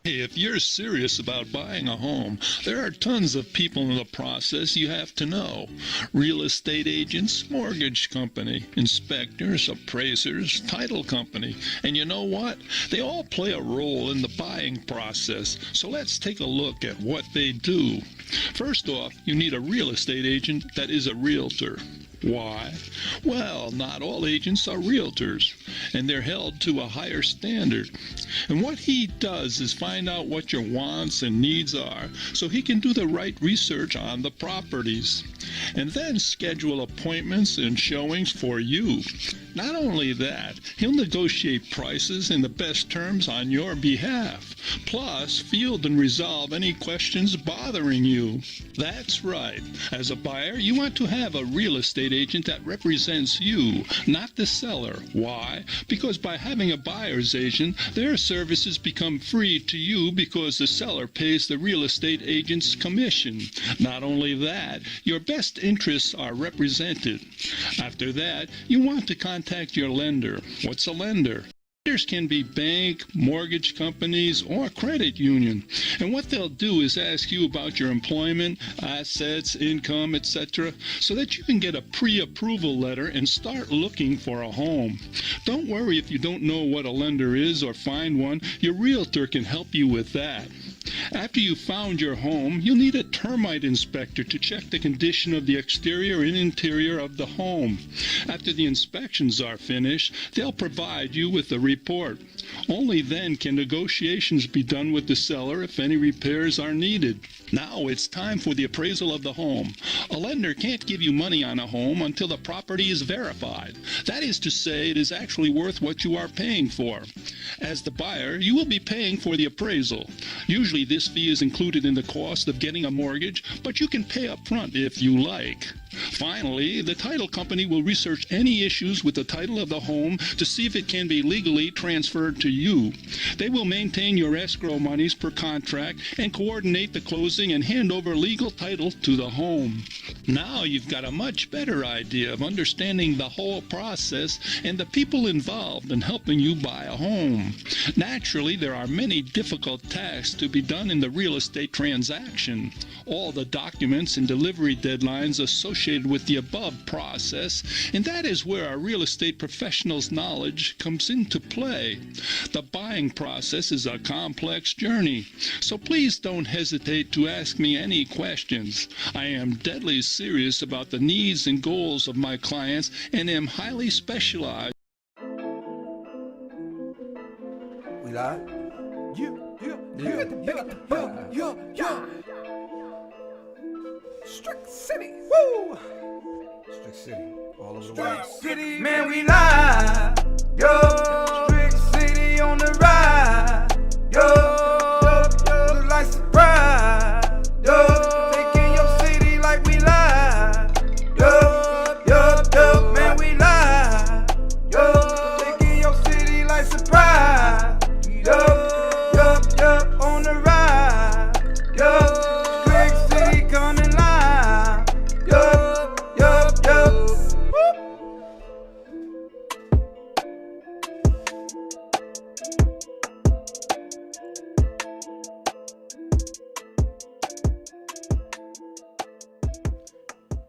If you're serious about buying a home, there are tons of people in the process you have to know. Real estate agents, mortgage company, inspectors, appraisers, title company. And you know what? They all play a role in the buying process. So let's take a look at what they do. First off, you need a real estate agent that is a realtor. Why? Well, not all agents are realtors, and they're held to a higher standard. And what he does is find out what your wants and needs are so he can do the right research on the properties, and then schedule appointments and showings for you. Not only that, he'll negotiate prices and the best terms on your behalf, plus field and resolve any questions bothering you. That's right. As a buyer, you want to have a real estate agent that represents you, not the seller. Why? Because by having a buyer's agent, their services become free to you because the seller pays the real estate agent's commission. Not only that, your best interests are represented. After that, you want to contact your lender. What's a lender? Lenders can be bank, mortgage companies, or credit union. And what they'll do is ask you about your employment, assets, income, etc., so that you can get a pre-approval letter and start looking for a home. Don't worry if you don't know what a lender is or find one. Your realtor can help you with that. After you've found your home, you'll need a termite inspector to check the condition of the exterior and interior of the home. After the inspections are finished, they'll provide you with a report. Only then can negotiations be done with the seller if any repairs are needed. Now it's time for the appraisal of the home. A lender can't give you money on a home until the property is verified. That is to say, it is actually worth what you are paying for. As the buyer, you will be paying for the appraisal. Usually this fee is included in the cost of getting a mortgage, but you can pay up front if you like. Finally, the title company will research any issues with the title of the home to see if it can be legally transferred to you. They will maintain your escrow monies per contract and coordinate the closing and hand over legal title to the home. Now you've got a much better idea of understanding the whole process and the people involved in helping you buy a home. Naturally, there are many difficult tasks to be done in the real estate transaction. All the documents and delivery deadlines associated with the above process, and that is where a real estate professional's knowledge comes into play. The buying process is a complex journey, so please don't hesitate to ask me any questions. I am deadly serious about the needs and goals of my clients and am highly specialized. We live? Yeah. Strick City, woo! Strick City, all over the world. Strick City, man, we live. Yo, Strick City on the ride. Yo, look like surprise. Yo, taking your city like we live. Yo, man, we live. Yo, taking your city like surprise. Yo, on the ride. Yo, Strick City coming live. Yo.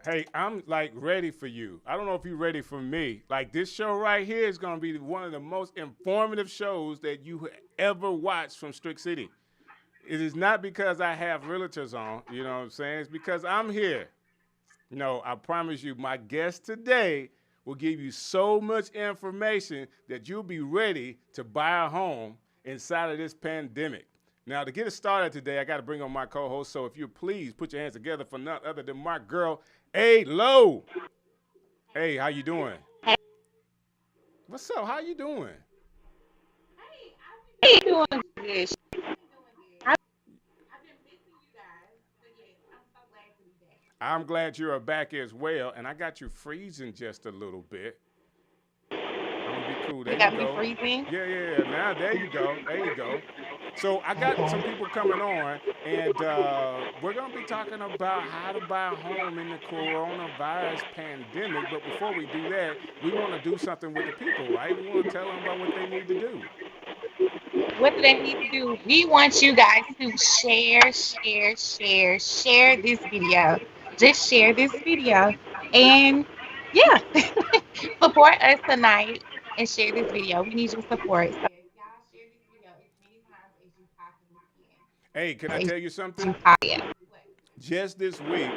Hey, I'm like ready for you. I don't know if you're ready for me. Like this show right here is going to be one of the most informative shows that you ever watched from Strick City. It is not because I have realtors on, you know what I'm saying? It's because I'm here. No, I promise you, my guest today will give you so much information that you'll be ready to buy a home inside of this pandemic. Now, to get us started today, I got to bring on my co-host. So if you please put your hands together for none other than my girl, A-Lo. Hey, how you doing? Hey. What's up? How you doing? How you doing? Good. I've been missing you guys, but yes, I'm so glad to be back. I'm glad you're back as well, and I got you freezing just a little bit. I'm gonna be cool. There You got you me go. freezing? Yeah. Now there you go. There you go. So I got some people coming on, and we're gonna be talking about how to buy a home in the coronavirus pandemic. But before we do that, we want to do something with the people, right? We want to tell them about what they need to do. What do they need to do? We want you guys to share this video. Just share this video. And yeah, support us tonight and share this video. We need your support. So y'all share this video as many times as you possibly Hey, can I can. tell you something? Yeah. Just this week,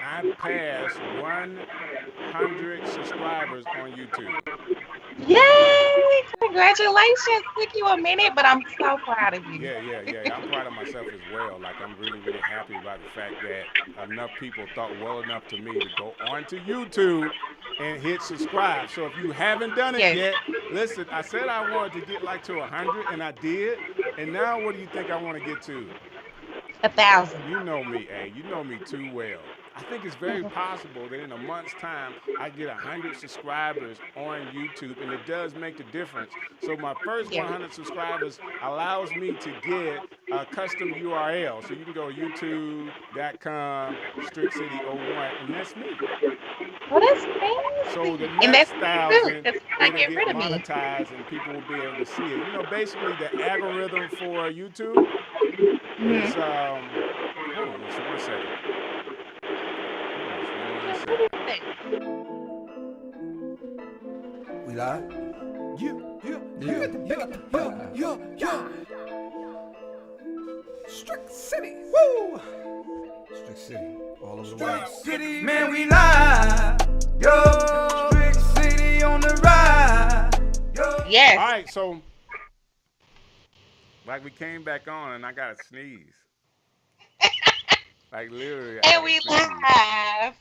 I passed 100 subscribers on YouTube. Yay! Congratulations. Took you a minute, but I'm so proud of you. Yeah. I'm proud of myself as well. Like, I'm really, really happy about the fact that enough people thought well enough to me to go onto YouTube and hit subscribe. So if you haven't done it Yes. yet, listen, I said I wanted to get like to 100, and I did. And now what do you think I want to get to? 1,000. You know me, you know me too well. I think it's very possible that in a month's time, I get 100 subscribers on YouTube, and it does make a difference. So my first 100 subscribers allows me to get a custom URL. So you can go youtube.com, Strick City 01, and that's me. Well, that's amazing. So the And next that's 1,000, good. it'll Get get rid of me. monetized, and people will be able to see it. You know, basically the algorithm for YouTube is, hold on just 1 second. We live? Yeah. Strick City. Woo! Strick City. All over the world. City, man, we live. Yo, Strick City on the ride. Yo. Yes. All right, so like we came back on and I got to sneeze. Like literally. And we live.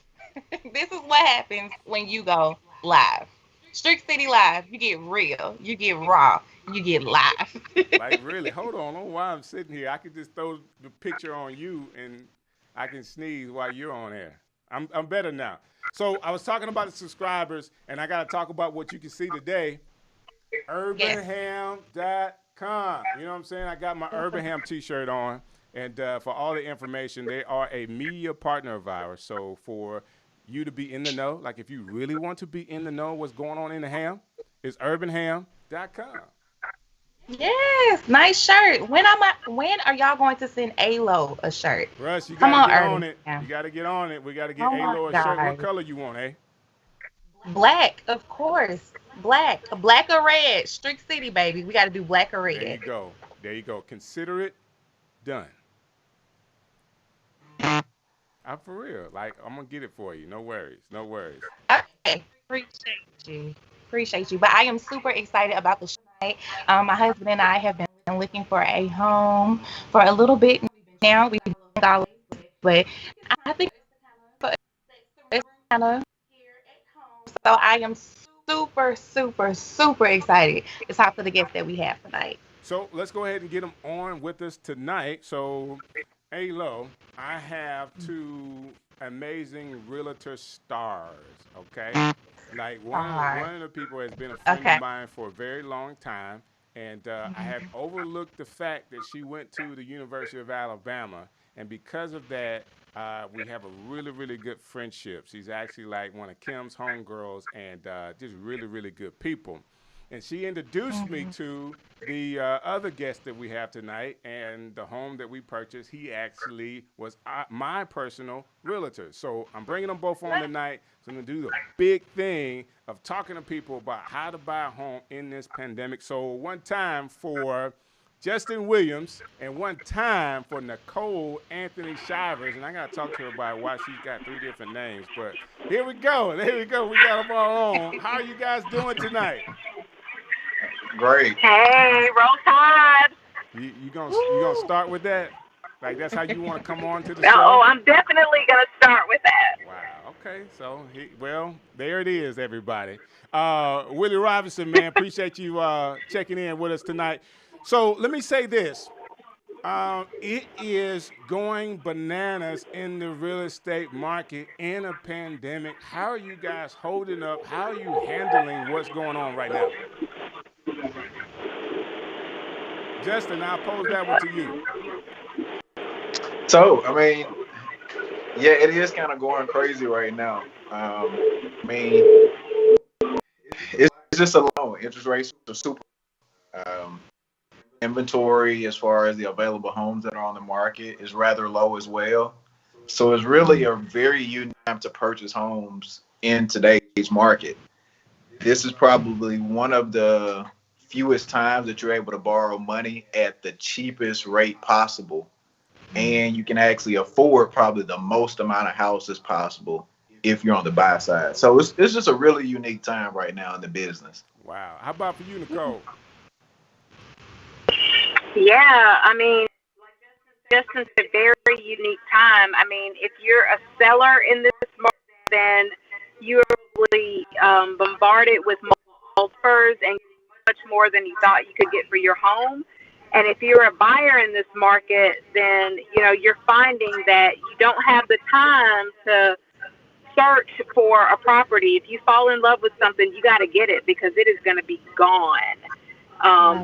This is what happens when you go live. Strick City Live. You get real. You get raw. You get live. Like really, hold on. I don't know why I'm sitting here. I could just throw the picture on you and I can sneeze while you're on air. I'm better now. So I was talking about the subscribers, and I got to talk about what you can see today. Urbanham.com. You know what I'm saying? I got my Urbanham t-shirt on. And for all the information, they are a media partner of ours. So for you to be in the know, like if you really want to be in the know what's going on in the ham, it's urbanham.com. Yes, nice shirt. When are y'all going to send ALO a shirt? Russ, you Come gotta on, get on Urban. it. Yeah. You gotta get on it. We gotta get Oh my ALO a shirt. God. What color you want, eh? Black, of course. Black or red. Strick City, baby. We got to do black or red. There you go. There you go. Consider it done. I'm for real. Like, I'm gonna get it for you. No worries. No worries. Okay. Appreciate you. But I am super excited about the show tonight. My husband and I have been looking for a home for a little bit now. We've been all over, but I think it's kind of here at home. So I am super excited to talk to the guests that we have tonight. So let's go ahead and get them on with us tonight. So, ALO, I have two amazing realtor stars, okay? Like one of the people has been a friend of mine for a very long time, and I have overlooked the fact that she went to the University of Alabama, and because of that, we have a really good friendship. She's actually like one of Kim's homegirls, and just really good people. And she introduced me to the other guest that we have tonight, and the home that we purchased, he actually was my personal realtor. So I'm bringing them both on tonight. So I'm going to do the big thing of talking to people about how to buy a home in this pandemic. So one time for Justin Williams and one time for Nicole Anthony Shivers. And I got to talk to her about why she's got 3 different names. But here we go. There we go. We got them all on. How are you guys doing tonight? Great. Hey, roll tide. You gonna start with that? Like that's how you want to come on to the show? Oh, I'm definitely gonna start with that. Wow. Okay. So there it is, everybody. Willie Robinson, man, appreciate you checking in with us tonight. So let me say this. It is going bananas in the real estate market in a pandemic. How are you guys holding up? How are you handling what's going on right now? Justin, I'll pose that one to you. So, I mean, yeah, it is kind of going crazy right now. I mean, it's just a low. Interest rates are super. inventory as far as the available homes that are on the market is rather low as well. So it's really a very unique time to purchase homes in today's market. This is probably one of the fewest times that you're able to borrow money at the cheapest rate possible. And you can actually afford probably the most amount of houses possible if you're on the buy side. So it's just a really unique time right now in the business. Wow. How about for you, Nicole? Yeah, I mean, Justin's a very unique time. I mean, if you're a seller in this market, then you're really bombarded with offers and much more than you thought you could get for your home. And if you're a buyer in this market, then you're finding that you don't have the time to search for a property. If you fall in love with something, you got to get it because it is going to be gone.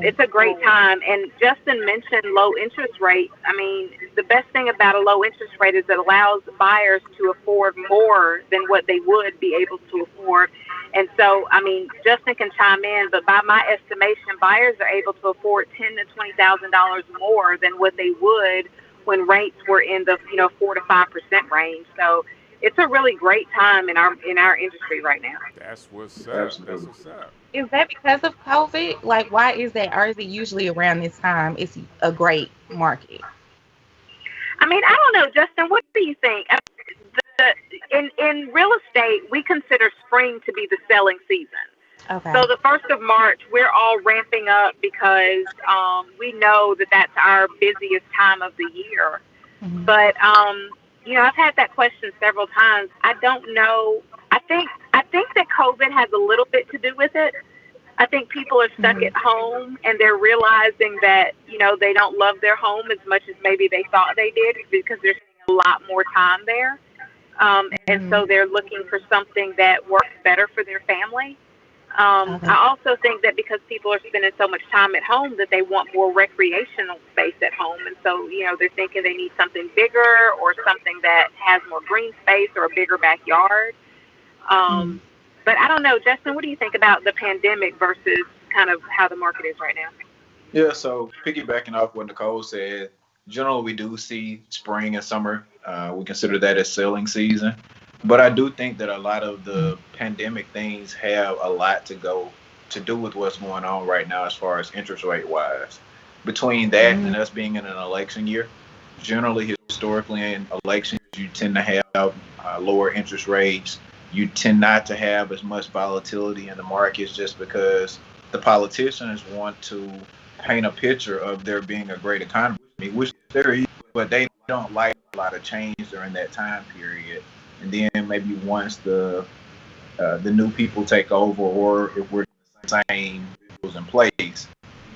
It's a great time. And Justin mentioned low interest rates. I mean, the best thing about a low interest rate is it allows buyers to afford more than what they would be able to afford. And so, I mean, Justin can chime in, but by my estimation, buyers are able to afford $10,000 to $20,000 more than what they would when rates were in the 4 to 5% range. So it's a really great time in our industry right now. That's what's up. That's what's up. Is that because of COVID? Like, why is that? Or is it usually around this time? It's a great market. I mean, I don't know, Justin. What do you think? In real estate, we consider spring to be the selling season. Okay. So the 1st of March, we're all ramping up because we know that that's our busiest time of the year. Mm-hmm. But I've had that question several times. I don't know. I think that COVID has a little bit to do with it. I think people are stuck at home and they're realizing that, they don't love their home as much as maybe they thought they did because there's a lot more time there. And so they're looking for something that works better for their family. I also think that because people are spending so much time at home that they want more recreational space at home. And so, they're thinking they need something bigger or something that has more green space or a bigger backyard. But I don't know, Justin, what do you think about the pandemic versus kind of how the market is right now? Yeah, so piggybacking off what Nicole said, generally we do see spring and summer. We consider that as selling season. But I do think that a lot of the pandemic things have a lot to do with what's going on right now as far as interest rate wise. Between that and us being in an election year, generally historically in elections, you tend to have lower interest rates. You tend not to have as much volatility in the markets just because the politicians want to paint a picture of there being a great economy, which there is, but they don't like a lot of change during that time period. And then maybe once the new people take over, or if we're the same rules in place,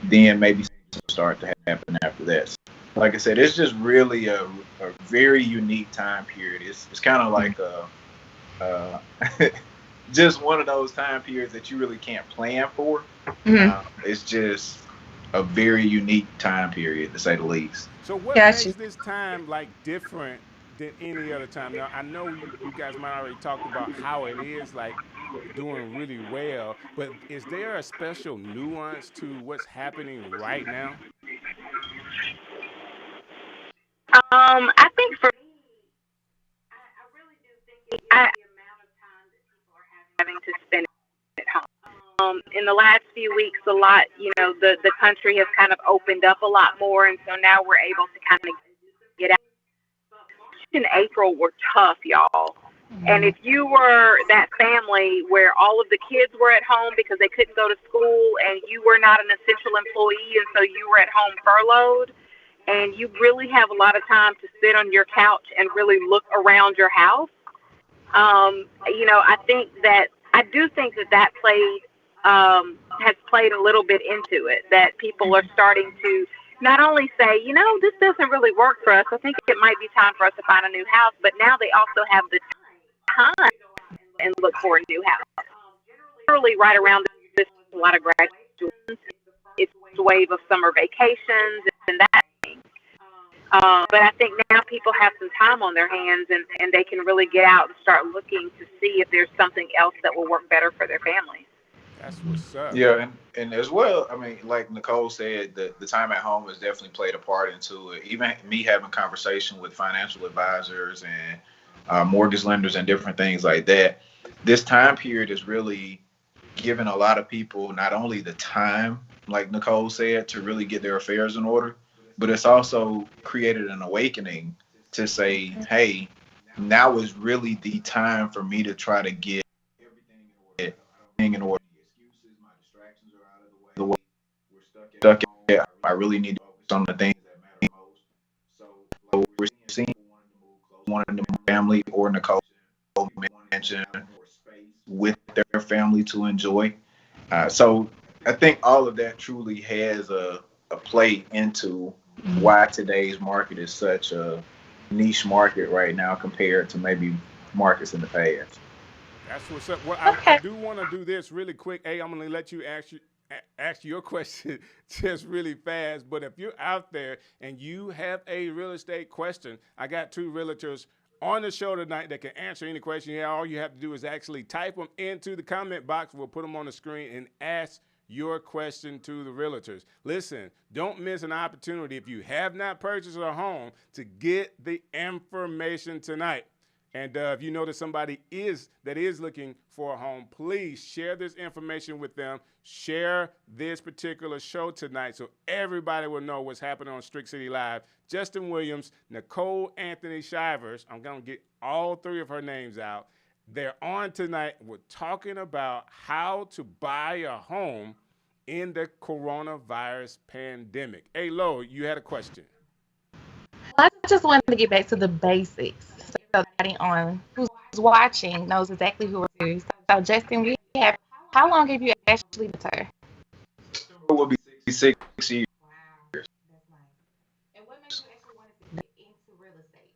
then maybe something will start to happen after that. So, like I said, it's just really a very unique time period. It's kind of like just one of those time periods that you really can't plan for. It's just a very unique time period, to say the least. So what makes this time different than any other time? Now, I know you guys might already talked about how it is doing really well, but is there a special nuance to what's happening right now? I think for me, I really do think it's the amount of time that people are having to spend at home. In the last few weeks, a lot, the country has kind of opened up a lot more, and so now we're able to kind of get out. In April were tough, y'all. And if you were that family where all of the kids were at home because they couldn't go to school, and you were not an essential employee, and so you were at home furloughed, and you really have a lot of time to sit on your couch and really look around your house, I do think that has played a little bit into it, that people are starting to not only say, this doesn't really work for us, I think it might be time for us to find a new house, but now they also have the time and look for a new house. Generally, right around this, a lot of graduates, it's a wave of summer vacations and that thing. But I think now people have some time on their hands, and they can really get out and start looking to see if there's something else that will work better for their families. That's what's up. Yeah, and as well, I mean, like Nicole said, the time at home has definitely played a part into it. Even me having conversation with financial advisors and mortgage lenders and different things like that. This time period is really giving a lot of people not only the time, like Nicole said, to really get their affairs in order, but it's also created an awakening to say, hey, now is really the time for me to try to get everything in order. Excuses, my distractions are out of the way. We're stuck at home. I really need to focus on the things that matter most. So we're seeing wanting to move family or Nicole mentioned with their family to enjoy. So I think all of that truly has a play into why today's market is such a niche market right now compared to maybe markets in the past. That's what's up. Well, I Okay. do want to do this really quick. Hey, I'm gonna let you ask your question just really fast. But if you're out there and you have a real estate question, I got two realtors on the show tonight that can answer any question you have. All you have to do is actually type them into the comment box. We'll put them on the screen and ask your question to the realtors. Listen, don't miss an opportunity if you have not purchased a home to get the information tonight. And if you know that somebody is looking for a home, please share this information with them. Share this particular show tonight so everybody will know what's happening on Strick City Live. Justin Williams, Nicole Anthony Shivers. I'm going to get all three of her names out. They're on tonight. We're talking about how to buy a home in the coronavirus pandemic. Hey, Lo, you had a question. I just wanted to get back to the basics so everybody on who's watching knows exactly who it is. So, Justin, we have how long have you actually been with her? September will be 6 years. Wow, that's nice. And what made you actually want to get into real estate?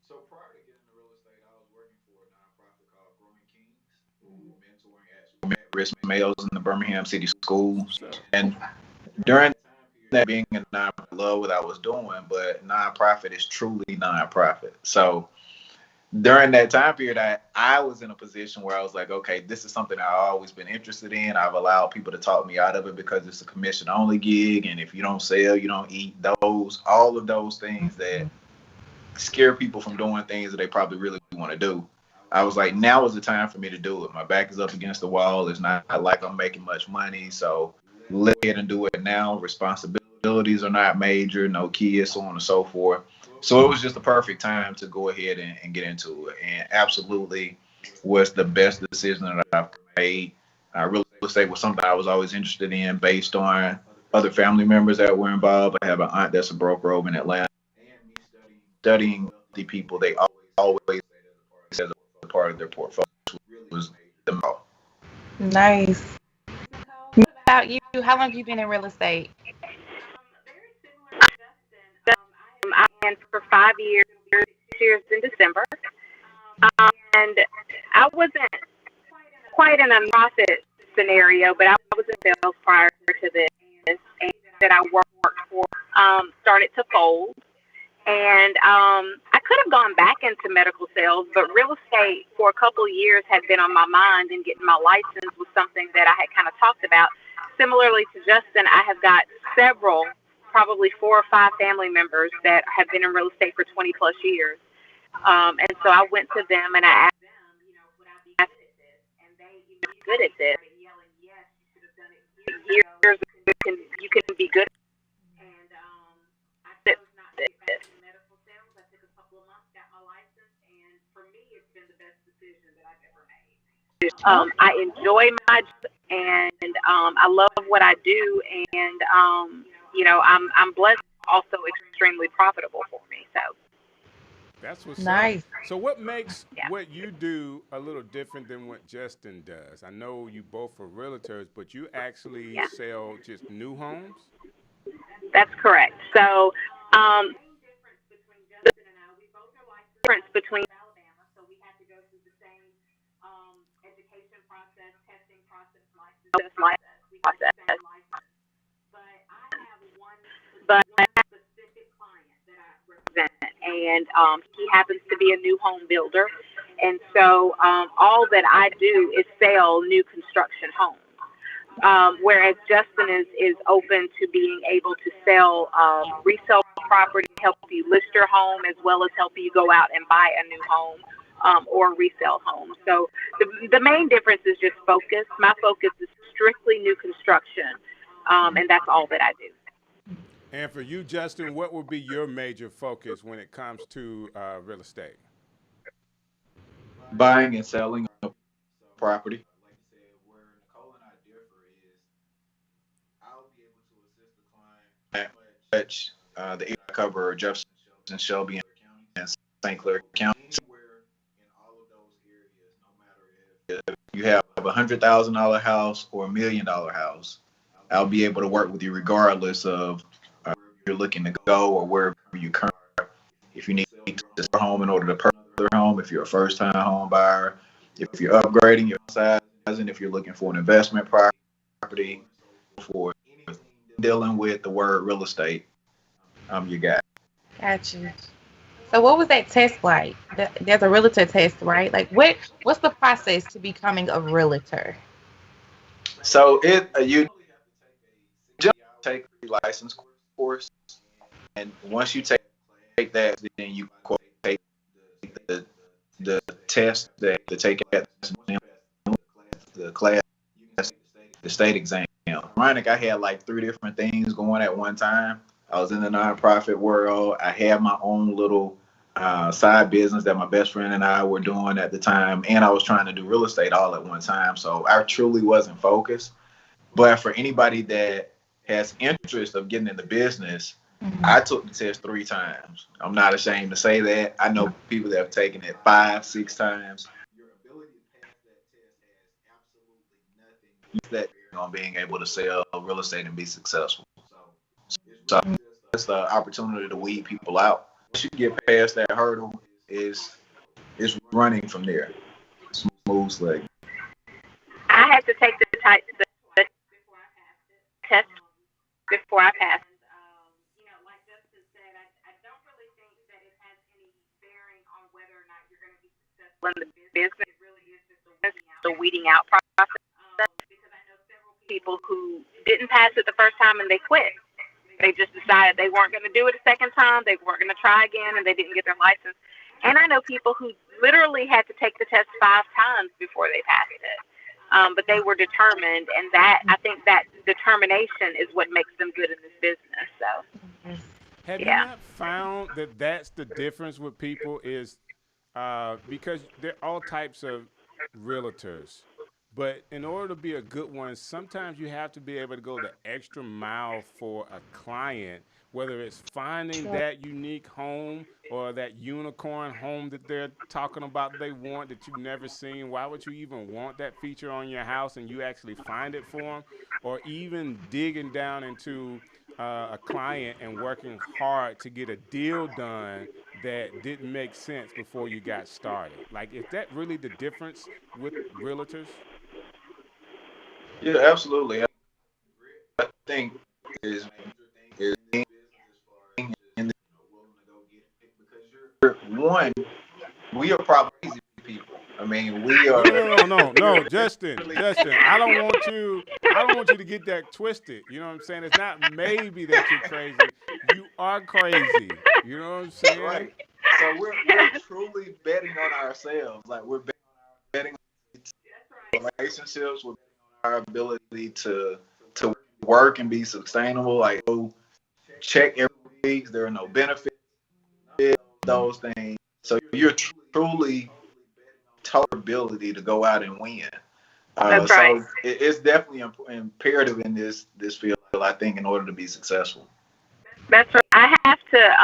So prior to getting into real estate, I was working for a nonprofit called Growing Kings, who were mentoring actual at-risk males in the Birmingham City schools. And during that being a nonprofit, I love what I was doing, but nonprofit is truly nonprofit. So during that time period, I was in a position where I was like, okay, this is something I've always been interested in. I've allowed people to talk me out of it because it's a commission only gig. And if you don't sell, you don't eat. All of those things that scare people from doing things that they probably really want to do. I was like, now is the time for me to do it. My back is up against the wall. It's not like I'm making much money. So let it and do it now. Responsibilities are not major, no kids, so on and so forth. So it was just the perfect time to go ahead and get into it. And absolutely was the best decision that I've made. Real estate was something I was always interested in based on other family members that were involved. I have an aunt that's a broker over in Atlanta. Studying the people, they always as a part of their portfolio was the most. Nice. What about you? How long have you been in real estate? Very similar to Justin. I ran for 5 years, 6 years in December. And I wasn't quite in a profit scenario, but I was in sales prior to this. And that I worked for started to fold. And I could have gone back into medical sales, but real estate for a couple of years had been on my mind, and getting my license was something that I had kind of talked about. Similarly to Justin, I have got several, probably 4 or 5 family members that have been in real estate for 20 plus years. And so I went to them and I asked them, would I be good at this? And they, good at this. Yelling, yes, you should have done it years ago. You can be good. And I chose not to get back into medical sales. I took a couple of months, got my license, and for me, it's been the best decision that I've ever made. I enjoy my job, and I love what I do, and I'm blessed. Also, extremely profitable for me. So That's what's up. Nice. So, what makes yeah, what you do a little different than what Justin does? I know you both are realtors, but you actually yeah, sell just new homes. that's correct. So difference between Alabama, so we had to go through the same education process, testing process, license process. But I have one specific client that I represent, and he happens to be a new home builder. And so all that I do is sell new construction homes. Whereas Justin is open to being able to sell resale property, help you list your home, as well as help you go out and buy a new home or resale home. So the main difference is just focus. My focus is strictly new construction, and that's all that I do. And for you, Justin, what would be your major focus when it comes to real estate? Buying and selling a property. Like you said, where Nicole and I differ is I'll be able to assist the client much the area I cover Jefferson, Shelby, and St. Clair County. Anywhere in all of those areas, no matter if you have $100,000 house or $1 million house, I'll be able to work with you regardless of where you're looking to go or wherever you currently are. If you need to sell a home in order to purchase a home, if you're a first-time home buyer, if you're upgrading your size, and if you're looking for an investment property, for dealing with the word real estate, I'm your guy. Gotcha. So what was that test like? There's a realtor test, right? Like what's the process to becoming a realtor? So you just take a license course, and once you take that, then you take the test that to take at the class, the state exam. Ironic, I had like 3 different things going at one time. I was in the nonprofit world. I had my own little side business that my best friend and I were doing at the time, and I was trying to do real estate all at one time. So I truly wasn't focused. But for anybody that has interest of getting into business, I took the test 3 times. I'm not ashamed to say that. I know people that have taken it 5, 6 times. Your ability to pass that test has absolutely nothing that on being able to sell real estate and be successful. So it's the opportunity to weed people out. Once you get past that hurdle, is running from there. Smooth sailing. I had to take the test before I passed. Like Justin said, I don't really think that it has any bearing on whether or not you're going to be successful in the business. It really is just the weeding out process. Because I know several people who didn't pass it the first time and they quit. They just decided they weren't going to do it a second time. They weren't going to try again, and they didn't get their license. And I know people who literally had to take the test 5 times before they passed it. But they were determined, and I think that determination is what makes them good in this business. So, Have you not found that that's the difference with people is because there are all types of realtors, but in order to be a good one, sometimes you have to be able to go the extra mile for a client, whether it's finding that unique home or that unicorn home that they're talking about they want that you've never seen. Why would you even want that feature on your house and you actually find it for them? Or even digging down into a client and working hard to get a deal done that didn't make sense before you got started. Like, is that really the difference with realtors? Yeah, absolutely. I think is being in the because you're one. We are probably easy people. I mean, we are. No, Justin. I don't want you to get that twisted. You know what I'm saying? It's not maybe that you're crazy. You are crazy. You know what I'm saying? Right. So we're truly betting on ourselves. Like we're betting on relationships, we're betting on our ability to work and be sustainable. Like check every week. There are no benefits, those things. So you're truly total ability to go out and win. That's right. So it's definitely imperative in this field, I think, in order to be successful. That's right. I have to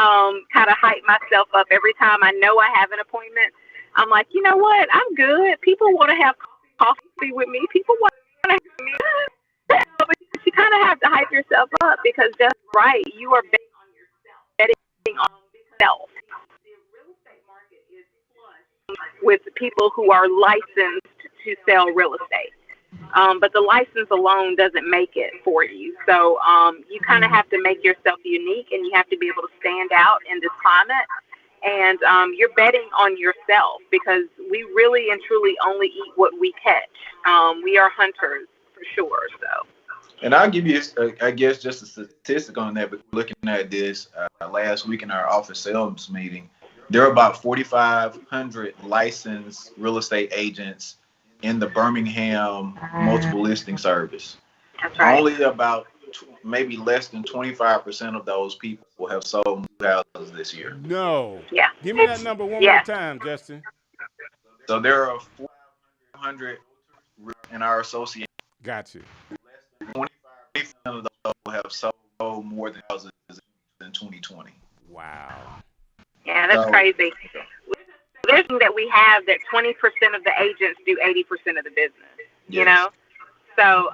kind of hype myself up every time I know I have an appointment. I'm like, you know what? I'm good. People want to have coffee with me. People want to have me. But you kind of have to hype yourself up because just right, you are betting on yourself. The real estate market is flush with people who are licensed to sell real estate. But the license alone doesn't make it for you. So you kind of have to make yourself unique, and you have to be able to stand out in this climate. And you're betting on yourself because we really and truly only eat what we catch. We are hunters for sure. So. And I'll give you, I guess, just a statistic on that. But looking at this last week in our office sales meeting, there are about 4,500 licensed real estate agents in the Birmingham multiple listing service. That's right. Only about maybe less than 25% of those people have sold new houses this year. No. Yeah. Give me that number one more time, Justin. So there are 400 in our association. Got you. 25% of those have sold more than houses in 2020. Wow. Yeah, that's crazy. There's something that we have that 20% of the agents do 80% of the business. Yes. You know, so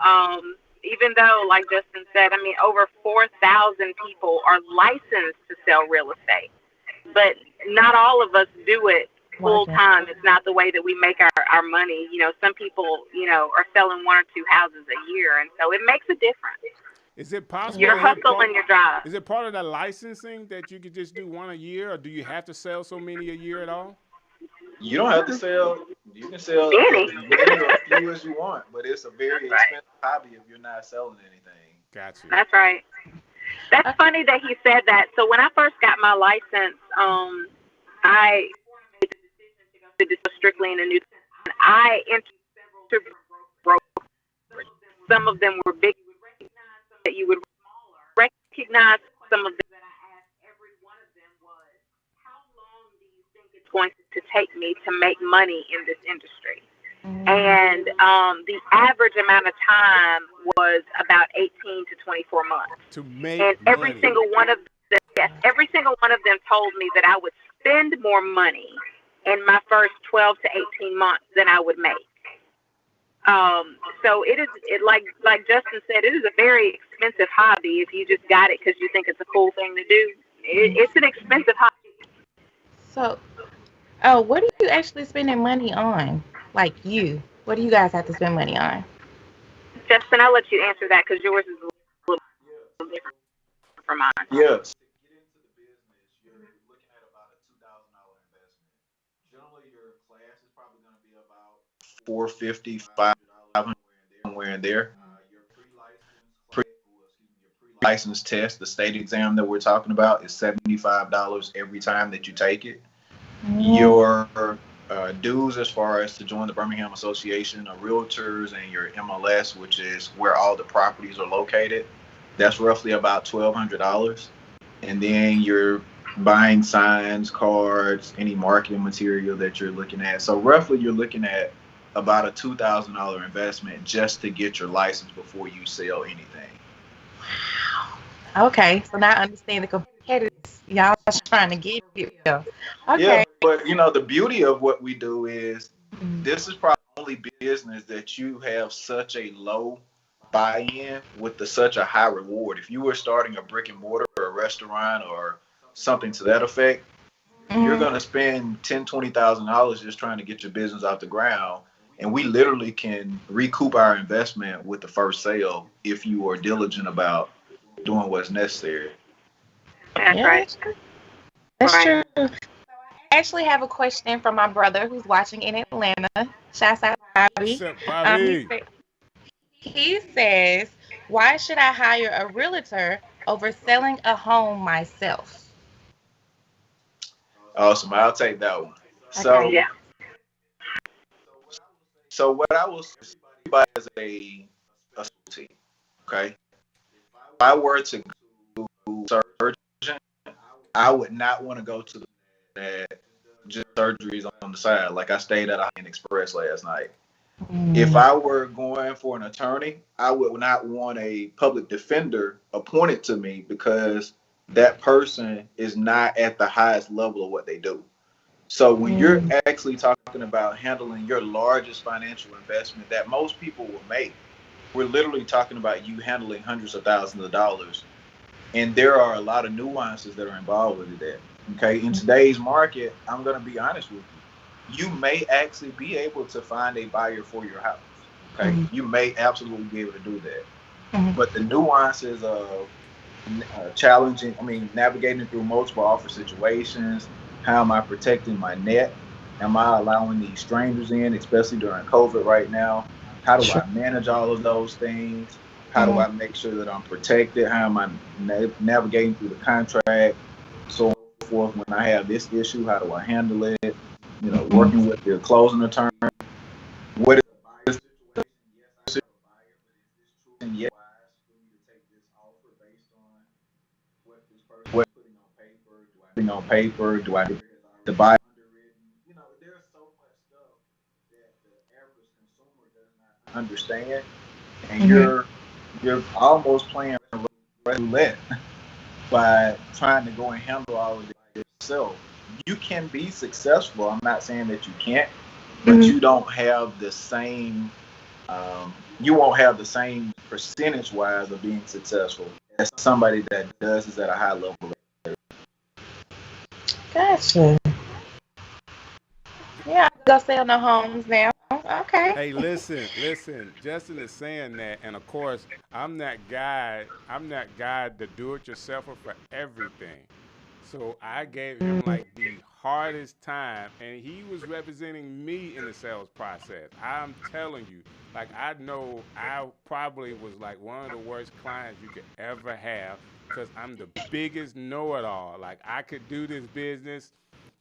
even though, like Justin said, I mean, over 4,000 people are licensed to sell real estate, but not all of us do it full time. It's not the way that we make our money. You know, some people, you know, are selling one or two houses a year, and so it makes a difference. Is it possible? Your hustle and your drive. Is it part of the licensing that you could just do one a year, or do you have to sell so many a year at all? You don't have to sell. You can sell as many or as few as you want, but it's a very expensive hobby if you're not selling anything. Gotcha. That's right. That's funny that he said that. So when I first got my license, I made the decision to go strictly in a new. I entered brokers. Some of them were big that you would recognize. Some of them that I asked every one of them was, how long do you think it's going to take me to make money in this industry? And the average amount of time was about 18 to 24 months. To make and every money. single one of them, every single one of them told me that I would spend more money in my first 12 to 18 months than I would make. So like Justin said, it is a very expensive hobby if you just got it because you think it's a cool thing to do. It's an expensive hobby. So, what are you actually spending money on? Like you, what do you guys have to spend money on? Justin, I'll let you answer that because yours is a little different from mine. Yes. To get into the business, you're looking at about a $2,000 investment. Generally, your class is probably going to be about $450, $500, somewhere in there. Your pre-license test, the state exam that we're talking about, is $75 every time that you take it. Your dues as far as to join the Birmingham Association of Realtors and your MLS, which is where all the properties are located, that's roughly about $1,200. And then you're buying signs, cards, any marketing material that you're looking at. So roughly you're looking at about a $2,000 investment just to get your license before you sell anything. Okay, so now I understand the competitors y'all are trying to get it. Okay. Yeah, but you know, the beauty of what we do is this is probably the only business that you have such a low buy-in with such a high reward. If you were starting a brick and mortar or a restaurant or something to that effect, you're going to spend $10,000, $20,000 just trying to get your business off the ground. And we literally can recoup our investment with the first sale if you are diligent about doing what's necessary. That's right. That's true. So I actually have a question from my brother who's watching in Atlanta. Shouts out, Bobby. What's up, Bobby? He says, why should I hire a realtor over selling a home myself? Awesome. I'll take that one. Okay. So what I will say is a team, okay? If I were to go to surgeon, I would not want to go to just surgeries on the side. Like I stayed at a High-End Express last night. If I were going for an attorney, I would not want a public defender appointed to me because that person is not at the highest level of what they do. So when you're actually talking about handling your largest financial investment that most people will make, we're literally talking about you handling hundreds of thousands of dollars. And there are a lot of nuances that are involved with that. Okay. In today's market, I'm going to be honest with you. You may actually be able to find a buyer for your house. Okay. You may absolutely be able to do that. But the nuances of navigating through multiple offer situations, how am I protecting my net? Am I allowing these strangers in, especially during COVID right now? How do Sure. I manage all of those things? How do I make sure that I'm protected? How am I navigating through the contract? So on and so forth. When I have this issue, how do I handle it? Mm-hmm. Working with your closing attorney. What is the buyer situation? Yes, I have a buyer, but is this true and yes wise for me to take this offer based on what this person is putting on paper? Do I the buyer underwritten? There's so much stuff that the average consumer does not understand, and Mm-hmm. you're almost playing roulette by trying to go and handle all of it yourself. You can be successful. I'm not saying that you can't, but Mm-hmm. you don't have the same. You won't have the same percentage wise of being successful as somebody that does is at a high level. Gotcha. Yeah, I go sell no homes now. Okay. Hey, listen. Justin is saying that, and of course, I'm that guy. I'm that guy, the do-it-yourselfer for everything. So I gave him like the hardest time, and he was representing me in the sales process. I'm telling you, like I know I probably was like one of the worst clients you could ever have because I'm the biggest know-it-all. Like I could do this business.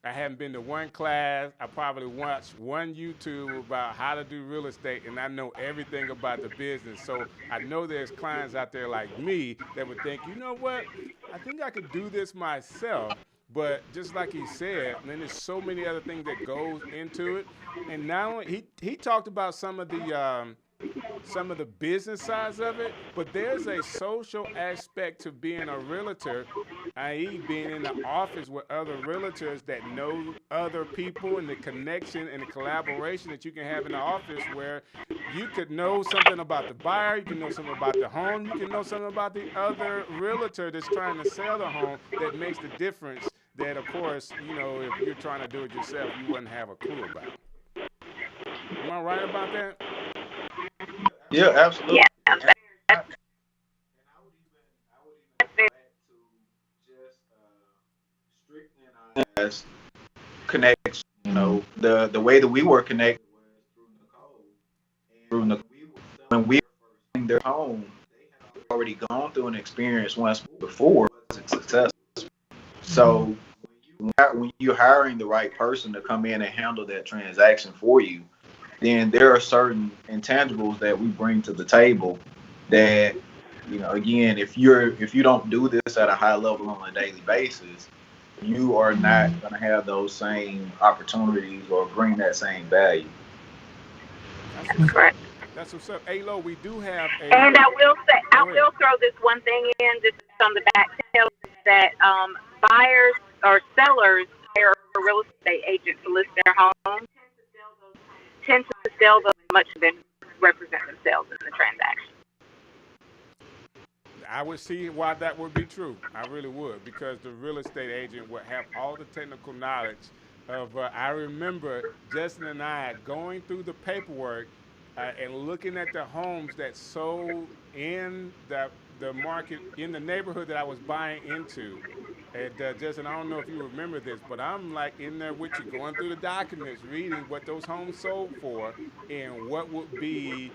I haven't been to one class. I probably watched one YouTube about how to do real estate, and I know everything about the business. So I know there's clients out there like me that would think, you know what? I think I could do this myself. But just like he said, then there's so many other things that goes into it. And not only he talked about some of the business sides of it, but there's a social aspect to being a realtor, i.e., being in the office with other realtors that know other people and the connection and the collaboration that you can have in the office where you could know something about the buyer, you can know something about the home, you can know something about the other realtor that's trying to sell the home that makes the difference that, of course, if you're trying to do it yourself, you wouldn't have a clue about. Am I right about that? Yeah, absolutely. Yeah, And I would even go back to just strictly as connection. The way that we were connected was through Nicole. And when we were selling their home, they had already gone through an experience once before. It wasn't successful. So when you're hiring the right person to come in and handle that transaction for you, then there are certain intangibles that we bring to the table that, again, if you don't do this at a high level on a daily basis, you are not going to have those same opportunities or bring that same value. That's what's up. correct. That's what's up. Hey, Lo, we do have a. And I will say, I Go ahead. will throw this one thing in just on the back tail that buyers or sellers hire a real estate agent to list their home tend to sell them much than represent themselves in the transaction. I would see why that would be true. I really would, because the real estate agent would have all the technical knowledge of. I remember Justin and I going through the paperwork and looking at the homes that sold in the market in the neighborhood that I was buying into. And Justin, I don't know if you remember this, but I'm like in there with you, going through the documents, reading what those homes sold for, and what would be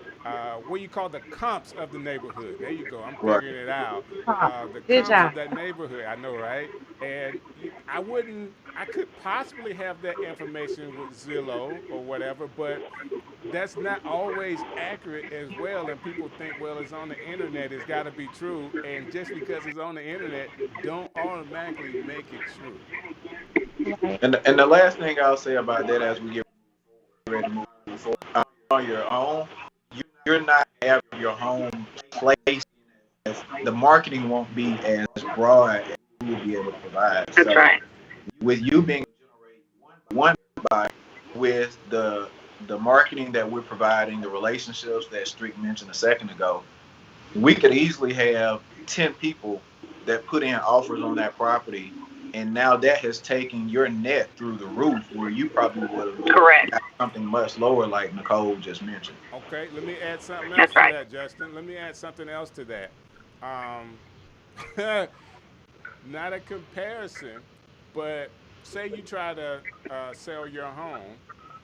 what you call the comps of the neighborhood. There you go. I'm Right. figuring it out. Oh, The good comps job. of that neighborhood. I know, right? And I wouldn't. I could possibly have that information with Zillow or whatever, but that's not always accurate as well. And people think, well, it's on the internet, it's got to be true. And just because it's on the internet, don't automatically make it true. Right. And the last thing I'll say about that as we get ready to move forward, on your own, you're not having your home placed as the marketing won't be as broad as you will be able to provide. That's So right. with you being one buyer with the marketing that we're providing, the relationships that Strick mentioned a second ago, we could easily have 10 people that put in offers on that property. And now that has taken your net through the roof where you probably would have Correct. got something much lower, like Nicole just mentioned. Okay, let me add something else That's to right. that, Justin. Let me add something else to that. Um, not a comparison, but say you try to sell your home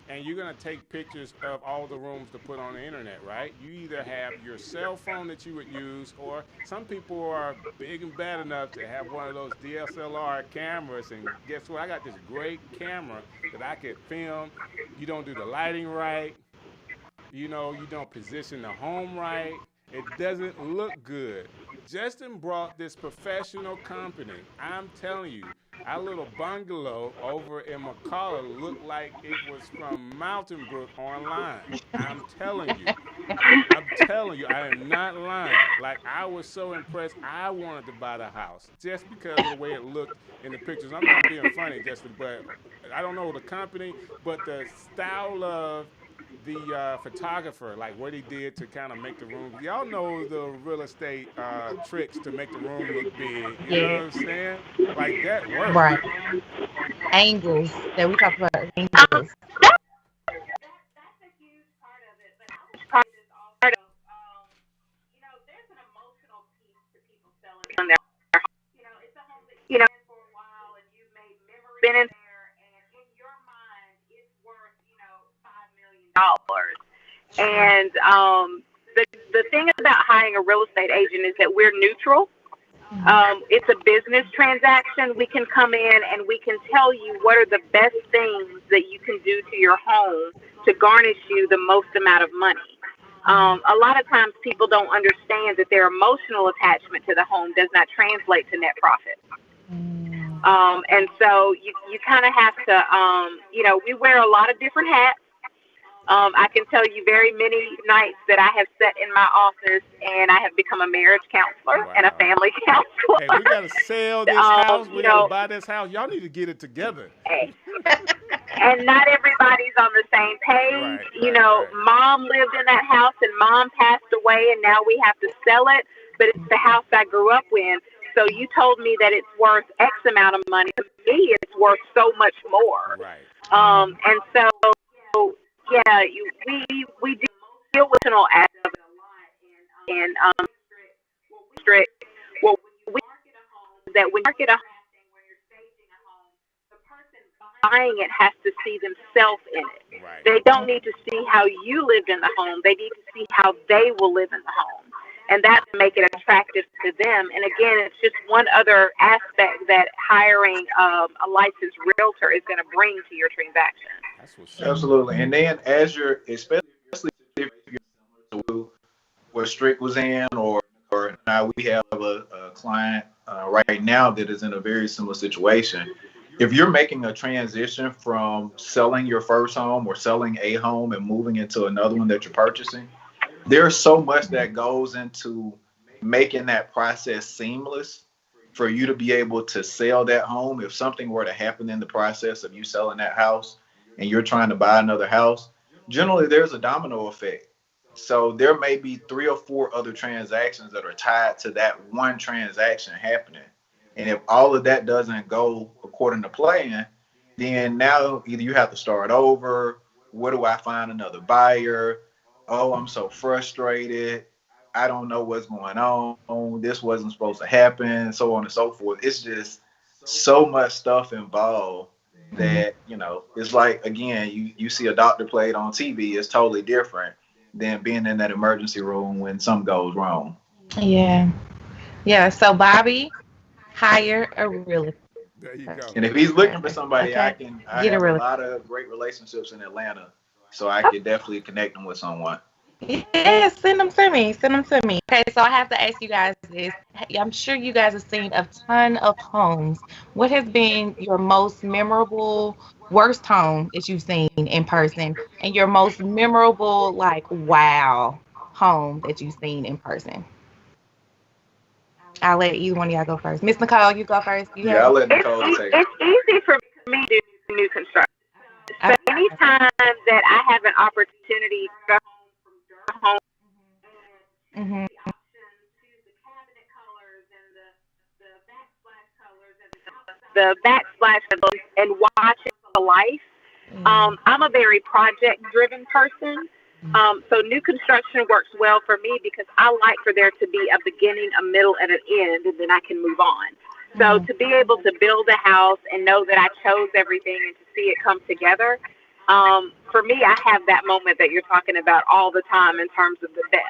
and you're going to take pictures of all the rooms to put on the internet, right? You either have your cell phone that you would use, or some people are big and bad enough to have one of those DSLR cameras. And guess what? I got this great camera that I could film. You don't do the lighting right. You know, you don't position the home right. It doesn't look good. Justin brought this professional company. I'm telling you, our little bungalow over in McCullough looked like it was from Mountain Brook online. I'm telling you. I am not lying. Like, I was so impressed, I wanted to buy the house just because of the way it looked in the pictures. I'm not being funny, Justin, but I don't know the company, but the style of the photographer, like what he did to kind of make the room. Y'all know the real estate tricks to make the room look big. You know what Yeah. I'm saying? Like, that worked. Right. Angles that we talk about angles. That's a huge part of it. But I would say this also, there's an emotional piece to people selling their home. It's a home that you've been in for a while and you've made memories been in there, and in your mind, it's worth, $5 million. And the thing about hiring a real estate agent is that we're neutral. It's a business transaction. We can come in and we can tell you what are the best things that you can do to your home to garnish you the most amount of money. A lot of times people don't understand that their emotional attachment to the home does not translate to net profit. And so you kind of have to, we wear a lot of different hats. I can tell you very many nights that I have sat in my office and I have become a marriage counselor and a family counselor. Hey, we got to sell this house. We got to buy this house. Y'all need to get it together. And not everybody's on the same page. Right. Mom lived in that house and mom passed away and now we have to sell it. But it's the house I grew up in. So you told me that it's worth X amount of money. To me, it's worth so much more. Right. And so, yeah, we deal with emotional aspects of it a lot. And Strick, well, we that when you market a home, when you're staging a home, the person buying it has to see themselves in it. Right. They don't need to see how you lived in the home. They need to see how they will live in the home. And that make it attractive to them. And again, it's just one other aspect that hiring a licensed realtor is going to bring to your transaction. That's what's Absolutely. And then as you're, especially if you're to where Strick was in, or now we have a client right now that is in a very similar situation. If you're making a transition from selling your first home or selling a home and moving into another one that you're purchasing, there's so much that goes into making that process seamless for you to be able to sell that home. If something were to happen in the process of you selling that house and you're trying to buy another house, generally there's a domino effect. So there may be 3 or 4 other transactions that are tied to that one transaction happening. And if all of that doesn't go according to plan, then now either you have to start over. Where do I find another buyer? Oh, I'm so frustrated. I don't know what's going on. This wasn't supposed to happen, so on and so forth. It's just so much stuff involved that, it's like, again, you see a doctor played on TV. It's totally different than being in that emergency room when something goes wrong. Yeah. So Bobby, hire a realtor. There you go. And if he's looking for somebody, Okay. I have a lot of great relationships in Atlanta, so I could definitely connect them with someone. Yeah, send them to me. Okay, so I have to ask you guys this. I'm sure you guys have seen a ton of homes. What has been your most memorable, worst home that you've seen in person, and your most memorable, like, wow, home that you've seen in person? I'll let either one of y'all go first. Miss Nicole, you go first. I'll let Nicole take it. It's easy for me to do new construction. So anytime that I have an opportunity to go home and Mm-hmm. the options, choose the cabinet colors and the backsplash colors and the backsplash and watch it to life. I'm a very project-driven person. So new construction works well for me because I like for there to be a beginning, a middle, and an end, and then I can move on. So to be able to build a house and know that I chose everything and to see it come together, For me, I have that moment that you're talking about all the time in terms of the best.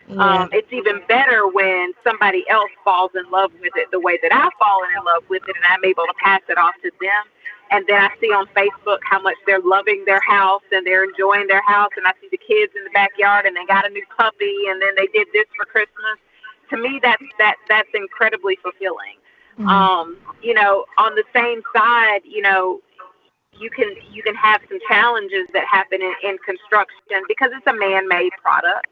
Yeah. It's even better when somebody else falls in love with it the way that I've fallen in love with it, and I'm able to pass it off to them. And then I see on Facebook how much they're loving their house and they're enjoying their house, and I see the kids in the backyard and they got a new puppy, and then they did this for Christmas. To me, that's incredibly fulfilling. Mhm. On the same side, you can have some challenges that happen in construction because it's a man-made product.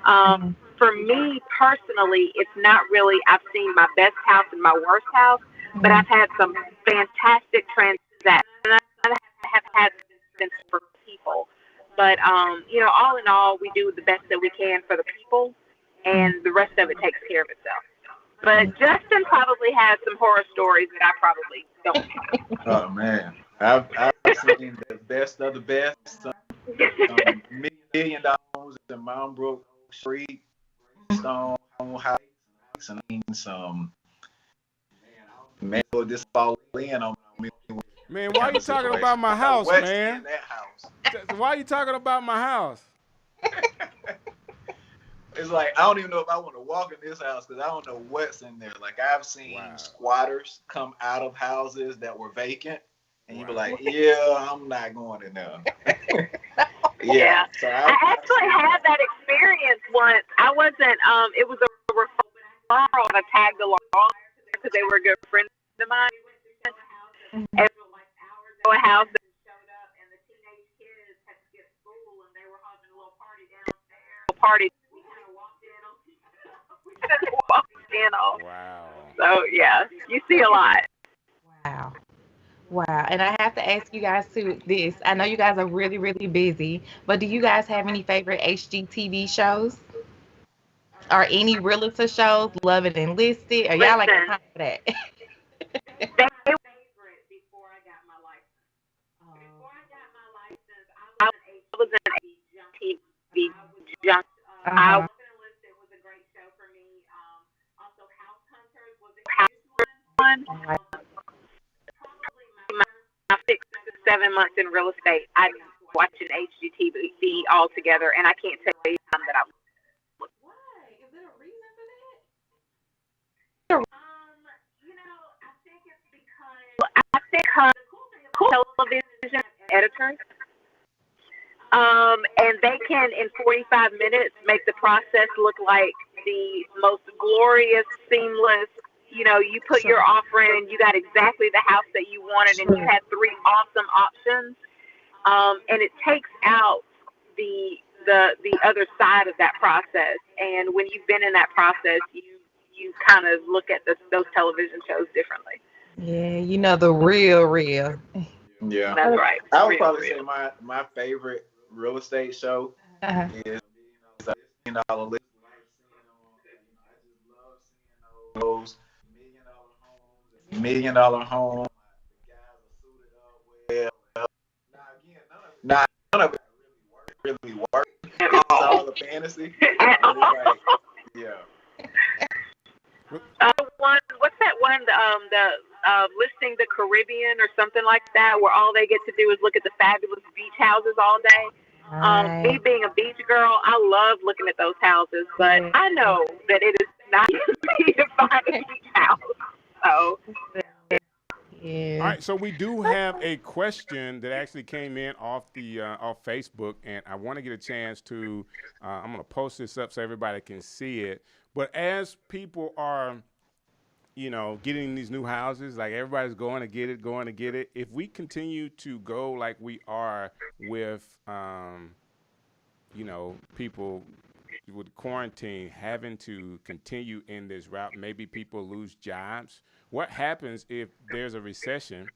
Mhm. For me personally, it's not really. I've seen my best house and my worst house, but Mhm. I've had some fantastic transactions. And I have had some for people, but all in all, we do the best that we can for the people, Mhm. and the rest of it takes care of itself. But Justin probably has some horror stories that I probably don't Oh man, I've seen the best of the best. Some $1 million homes in Mount Brook Street, Stone Heights, and I mean some man. This fall in on me. Man, why are Kind you of talking situation. about my Now, house, what's man? in that house? Why are you talking about my house? It's like I don't even know if I want to walk in this house because I don't know what's in there. Like I've seen Wow. squatters come out of houses that were vacant, and you be Wow. like, "Yeah, I'm not going in there." Yeah. So I I've actually seen had that. that experience once. I wasn't, it was a referral and I tagged along because they were good friends of mine. And a house that showed up and the teenage kids had skipped school and they were having a little party downstairs. Party. We kind of walked in on. We kind of walked in on. Wow. So, yeah, you see a lot. Wow. Wow. And I have to ask you guys too this. I know you guys are really, really busy, but do you guys have any favorite HGTV shows or any realtor shows? Love it and listed? Or y'all like the Listen, time for that? they were favorite before I got my license. Before I got my license, I was an HGTV junkie. I Uh-huh. was it was a great show for me. Also, House Hunters was a huge one. I like Probably my 6 to 7 months in real estate, I watching HGTV all together, and I can't tell you the time that I was. Why? Is there a reason for I think it's because I think television editors, and they can in 45 minutes make the process look like the most glorious, seamless. You put that? your offer in, you got exactly the house that you wanted, and you True. had three awesome options. And it takes out the other side of that process. And when you've been in that process, you kind of look at those television shows differently. Yeah, you know the real. Yeah, That's right. I would Real, probably real. say my favorite real estate show Uh-huh. is $1 million list. I just love seeing those $1 million homes. The guys are suited up well. Now again, none of it really work. It's all a fantasy, but it's like, yeah. What's that one? The listing the Caribbean or something like that, where all they get to do is look at the fabulous beach houses all day. Me Right. being a beach girl, I love looking at those houses, but Yeah. I know that it is not easy to find a beach house. So All Yeah. right, so we do have a question that actually came in off the off Facebook, and I want to get a chance to. I'm going to post this up so everybody can see it. But as people are, getting these new houses, like everybody's going to get it. If we continue to go like we are with, people with quarantine having to continue in this route, maybe people lose jobs. What happens if there's a recession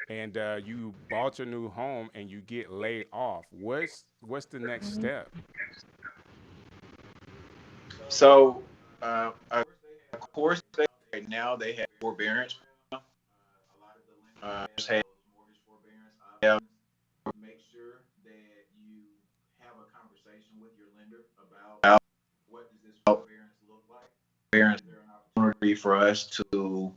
and you bought your new home and you get laid off? What's the next step? So, of course, right now they have forbearance. Just have make sure that you have a conversation with your lender about what does this forbearance look like. Forbearance, there an opportunity for us to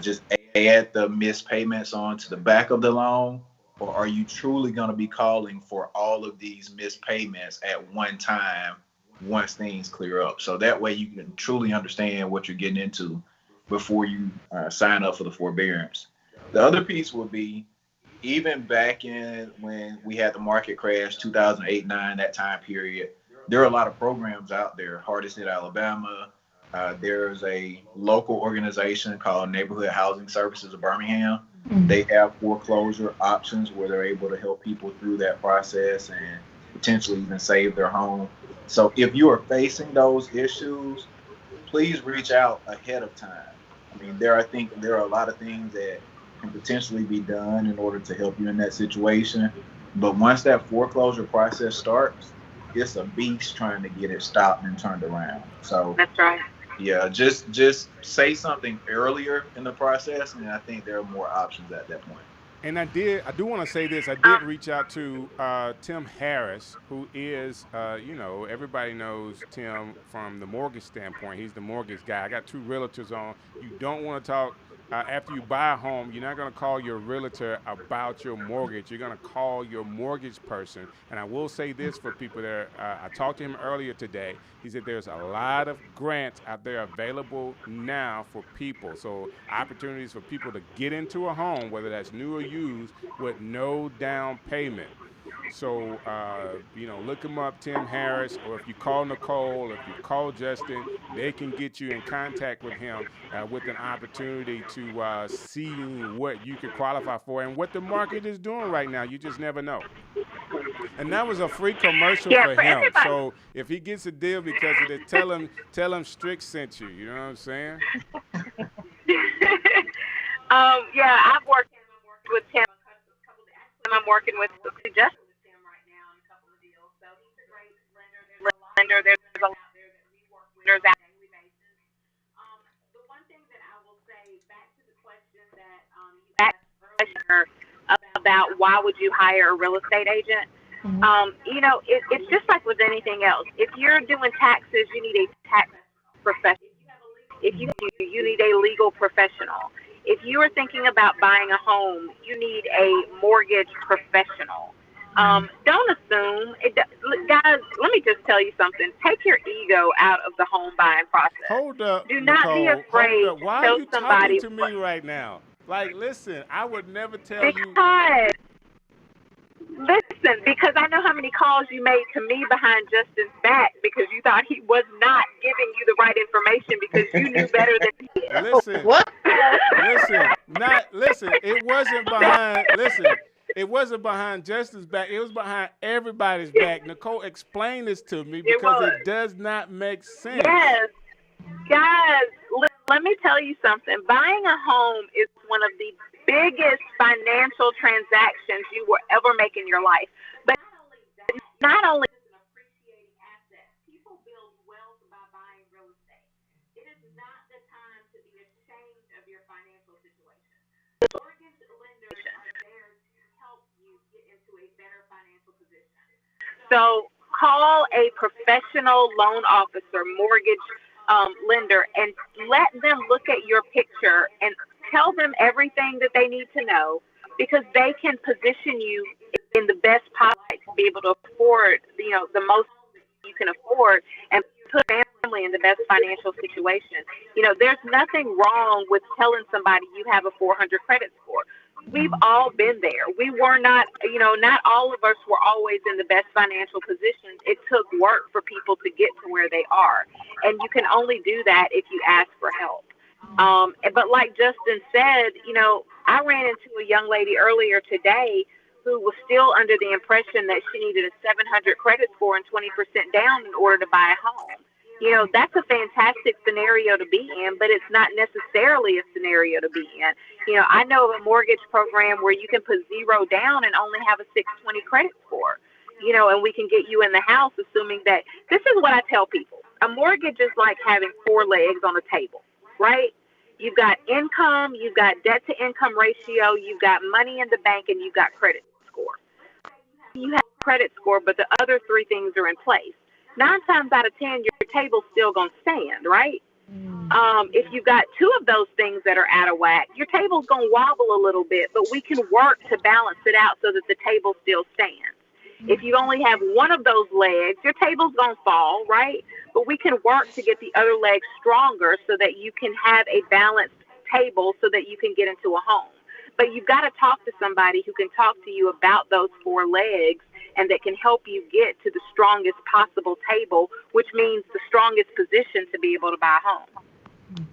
just add the missed payments onto the back of the loan, or are you truly going to be calling for all of these missed payments at one time once things clear up? So that way you can truly understand what you're getting into before you sign up for the forbearance. The other piece will be, even back in when we had the market crash, 2008-9, that time period, there are a lot of programs out there. Hardest Hit Alabama. There's a local organization called Neighborhood Housing Services of Birmingham. They have foreclosure options where they're able to help people through that process and potentially even save their home. So if you are facing those issues, please reach out ahead of time. I mean, I think there are a lot of things that can potentially be done in order to help you in that situation. But once that foreclosure process starts, it's a beast trying to get it stopped and turned around. So that's right. Yeah, just say something earlier in the process, and I think there are more options at that point. And I do want to say this. I did reach out to Tim Harris, who is, everybody knows Tim from the mortgage standpoint. He's the mortgage guy. I got 2 realtors on. You don't want to talk after you buy a home. You're not going to call your realtor about your mortgage. You're going to call your mortgage person. And I will say this for people there. I talked to him earlier today. He said there's a lot of grants out there available now for people. So opportunities for people to get into a home, whether that's new or used, with no down payment. So, look him up, Tim Harris, or if you call Nicole, or if you call Justin, they can get you in contact with him with an opportunity to see what you could qualify for and what the market is doing right now. You just never know. And that was a free commercial for him. Everybody. So if he gets a deal because of it, tell him Strick sent you. You know what I'm saying? I've worked with Tim. I'm working with Justin right now on a couple of deals. So he's a great lender. There's a lot there that we work with on a daily basis. The one thing that I will say, back to the question that you asked earlier about why would you hire a real estate agent? It's just like with anything else. If you're doing taxes, you need a tax professional. If you need a legal professional. If you are thinking about buying a home, you need a mortgage professional. Don't assume. Guys, let me just tell you something. Take your ego out of the home buying process. Hold up, Do not Nicole, be afraid hold up. Why to are tell you somebody. talking to me right now? Like, listen, I would never tell you. Because I know how many calls you made to me behind Justin's back because you thought he was not giving you the right information because you knew better than he did. Listen, What? It wasn't behind Justin's back. It was behind everybody's back. Nicole, explain this to me because it does not make sense. Yes. Guys, let me tell you something. Buying a home is one of the biggest financial transactions you will ever make in your life. But not only is it an appreciating asset, people build wealth by buying real estate. It is not the time to be ashamed of your financial situation. The mortgage lenders are there to help you get into a better financial position. So call a professional loan officer, mortgage lender, and let them look at your picture and tell them everything that they need to know, because they can position you in the best possible to be able to afford, the most you can afford and put family in the best financial situation. There's nothing wrong with telling somebody you have a 400 credit score. We've all been there. We were not, not all of us were always in the best financial positions. It took work for people to get to where they are. And you can only do that if you ask for help. But like Justin said, I ran into a young lady earlier today who was still under the impression that she needed a 700 credit score and 20% down in order to buy a home. That's a fantastic scenario to be in, but it's not necessarily a scenario to be in. I know of a mortgage program where you can put 0 down and only have a 620 credit score, and we can get you in the house, assuming that this is what I tell people. A mortgage is like having 4 legs on a table, right? You've got income, you've got debt to income ratio, you've got money in the bank, and you've got credit score. You have credit score, but the other 3 things are in place. 9 times out of 10, your table's still going to stand, right? if you've got two of those things that are out of whack, your table's going to wobble a little bit, but we can work to balance it out so that the table still stands. If you only have one of those legs, your table's going to fall, right? But we can work to get the other leg stronger so that you can have a balanced table so that you can get into a home. But you've got to talk to somebody who can talk to you about those four legs and that can help you get to the strongest possible table, which means the strongest position to be able to buy a home.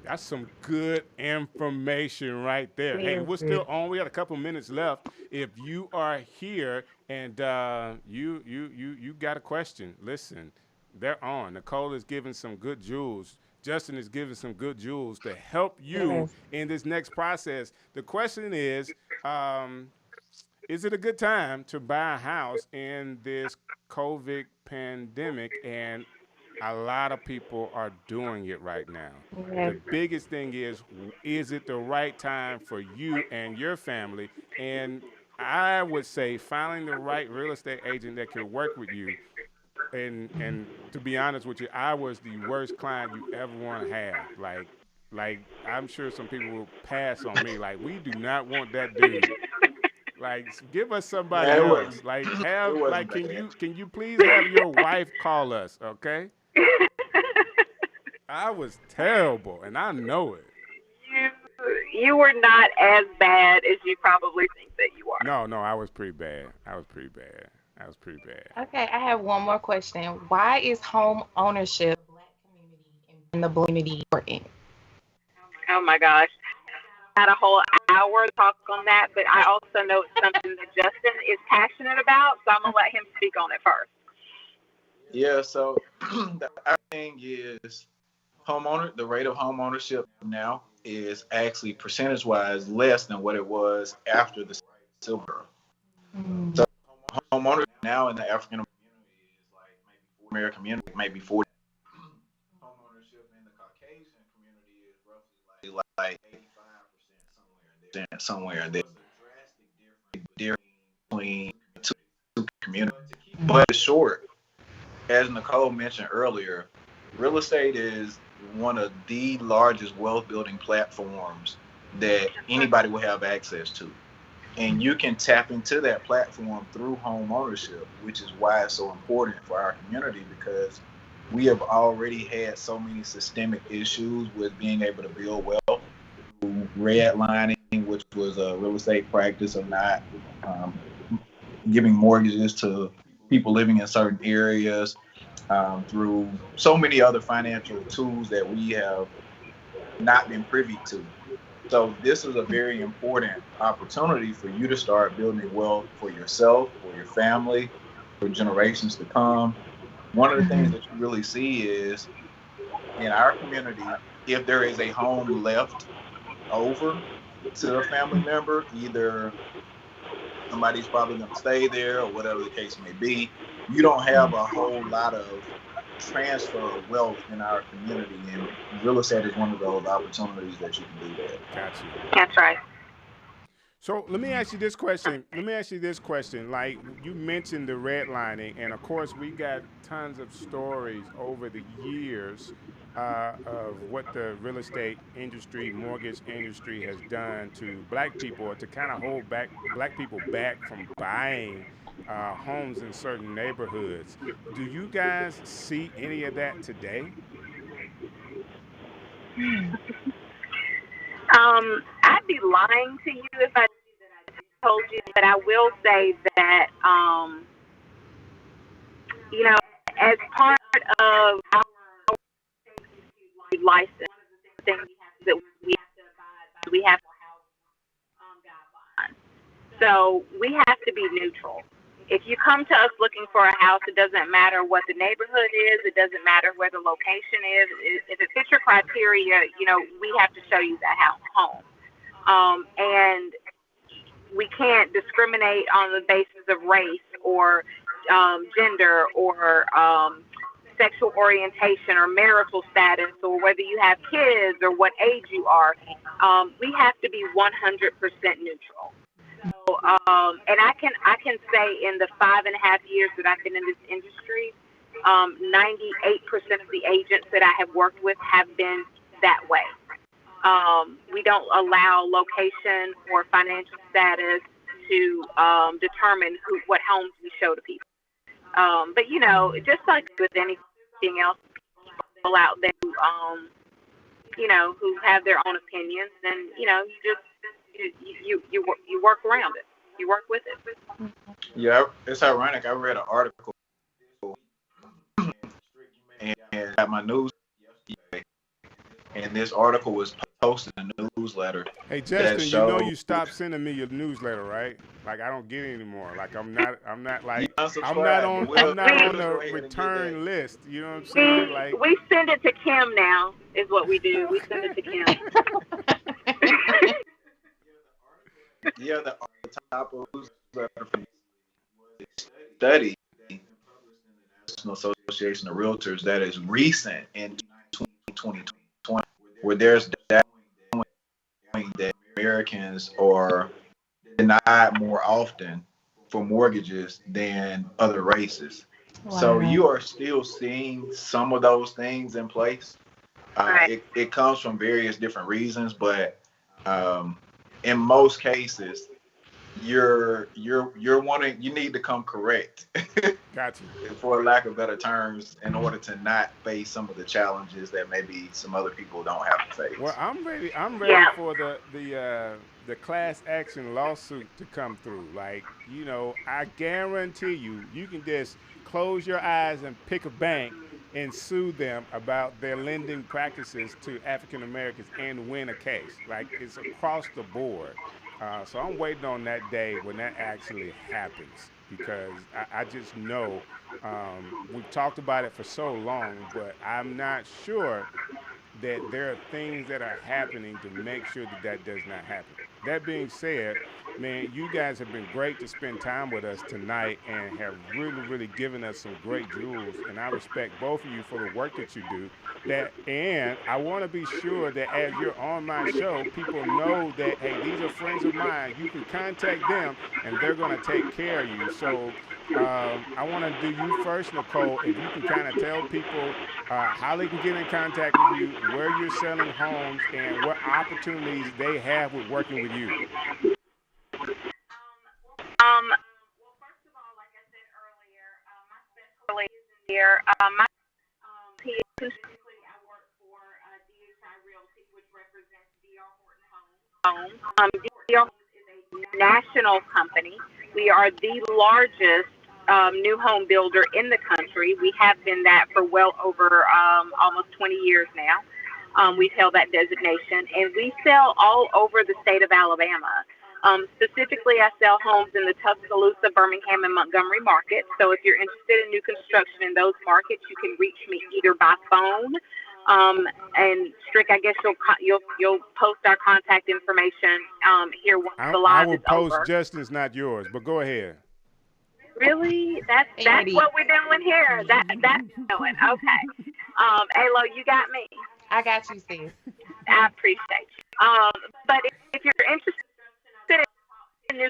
That's some good information right there. Hey, we're still on. We got a couple minutes left. If you are here and you got a question, listen, they're on. Nicole is giving some good jewels. Justin is giving some good jewels to help you in this next process. The question is it a good time to buy a house in this COVID pandemic? And a lot of people are doing it right now. The biggest thing is it the right time for you and your family? And I would say finding the right real estate agent that can work with you. And to be honest with you, I was the worst client you ever want to have. Like I'm sure some people will pass on me. Like, we do not want that dude. Like, give us somebody else. Like, can you please have your wife call us, okay? I was terrible, and I know it. You were not as bad as you probably think that you are. No, I was pretty bad. Okay, I have one more question. Why is home ownership in the Black community important? Oh my gosh. I had a whole hour to talk on that, but I also know it's something that Justin is passionate about, so I'm going to let him speak on it first. Yeah, so the other thing is the rate of home ownership now is actually percentage-wise less than what it was after the Civil War. So home ownership now in the African American community maybe 40. Home ownership in the Caucasian community is roughly like 85% somewhere there. There's a drastic difference between two communities. But it's short. As Nicole mentioned earlier, real estate is one of the largest wealth building platforms that anybody will have access to. And you can tap into that platform through home ownership, which is why it's so important for our community, because we have already had so many systemic issues with being able to build wealth through redlining, which was a real estate practice of not giving mortgages to people living in certain areas, through so many other financial tools that we have not been privy to. So this is a very important opportunity for you to start building wealth for yourself, for your family, for generations to come. One of the things that you really see is in our community, if there is a home left over to a family member, either somebody's probably going to stay there or whatever the case may be, you don't have a whole lot of transfer of wealth in our community, and real estate is one of those opportunities that you can do that. Gotcha. That's right. So let me ask you this question. Like, you mentioned the redlining, and of course we got tons of stories over the years of what the real estate industry, mortgage industry has done to Black people, or to kind of hold Black people back from buying homes in certain neighborhoods. Do you guys see any of that today? I'd be lying to you if I told you, but I will say that, as part of our license, things that we have to abide by, we have guidelines. So we have to be neutral. If you come to us looking for a house, it doesn't matter what the neighborhood is. It doesn't matter where the location is. If it fits your criteria, we have to show you that home. And we can't discriminate on the basis of race or gender or sexual orientation or marital status or whether you have kids or what age you are. We have to be 100% neutral. So, and I can say in the 5.5 years that I've been in this industry, 98% of the agents that I have worked with have been that way. We don't allow location or financial status to determine what homes we show to people. But just like with anything else, people out there who have their own opinions, and you work around it. You work with it. Yeah, it's ironic. I read an article and got my news yesterday, and this article was posted in a newsletter. Hey Justin, you stopped sending me your newsletter, right? Like I don't get it anymore. Like I'm not on the return list. You know what I'm saying? Like we send it to Kim now. Is what we do. We send it to Kim. Yeah, the top of the newsletter from the study, National Association of Realtors, that is recent in 2020, where there's data showing that Americans are denied more often for mortgages than other races. Wow. So you are still seeing some of those things in place. Right. It comes from various different reasons, but in most cases, you need to come correct. Gotcha. For lack of better terms, in order to not face some of the challenges that maybe some other people don't have to face. Well, I'm ready for the class action lawsuit to come through. Like, I guarantee you can just close your eyes and pick a bank and sue them about their lending practices to African Americans and win a case. Like, it's across the board. So I'm waiting on that day when that actually happens, because I just know we've talked about it for so long, but I'm not sure that there are things that are happening to make sure that does not happen. That being said, man, you guys have been great to spend time with us tonight and have really, really given us some great jewels. And I respect both of you for the work that you do. And I want to be sure that as you're on my show, people know that, hey, these are friends of mine. You can contact them, and they're going to take care of you. So I want to do you first, Nicole. If you can kind of tell people how they can get in contact with you, where you're selling homes, and what opportunities they have with working with you. Well, first of all, like I said earlier, my specialty is here. Specifically, I work for DHI Realty, which represents D.R. Horton Homes. D.R. Homes is a national company. We are the largest new home builder in the country. We have been that for well over almost 20 years now. We've held that designation, and we sell all over the state of Alabama. Specifically, I sell homes in the Tuscaloosa, Birmingham, and Montgomery market. So if you're interested in new construction in those markets, you can reach me either by phone. And Strick, I guess you'll post our contact information here once the live is over. I will post Justin's, not yours, but go ahead. Really? That's what we're doing here. That's doing. Okay. Alo, you got me. I got you, sis. I appreciate you. But if you're interested in new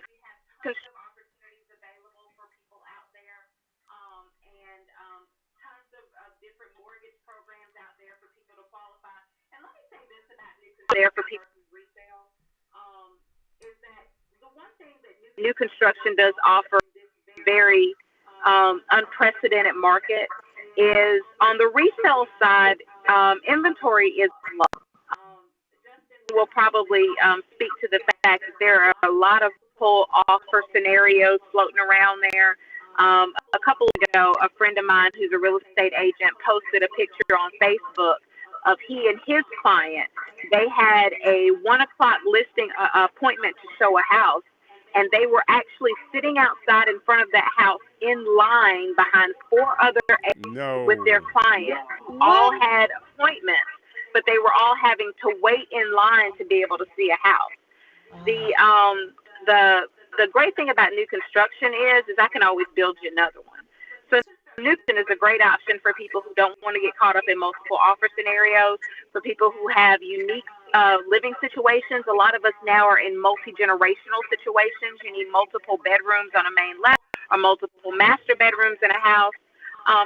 construction opportunities available for people out there, and tons of different mortgage programs out there for people to qualify. And let me say this about new construction there for people who resale, is that the one thing that new construction does offer very unprecedented market is on the resale side, inventory is low. Justin will probably speak to the fact that there are a lot of pull offer scenarios floating around there. A couple ago, a friend of mine who's a real estate agent posted a picture on Facebook of he and his client. They had a 1 o'clock listing appointment to show a house, and they were actually sitting outside in front of that house in line behind 4 other agents with their clients. All had appointments, but they were all having to wait in line to be able to see a house. The great thing about new construction is I can always build you another one. So new construction is a great option for people who don't want to get caught up in multiple offer scenarios, for people who have unique living situations. A lot of us now are in multi-generational situations. You need multiple bedrooms on a main level, or multiple master bedrooms in a house,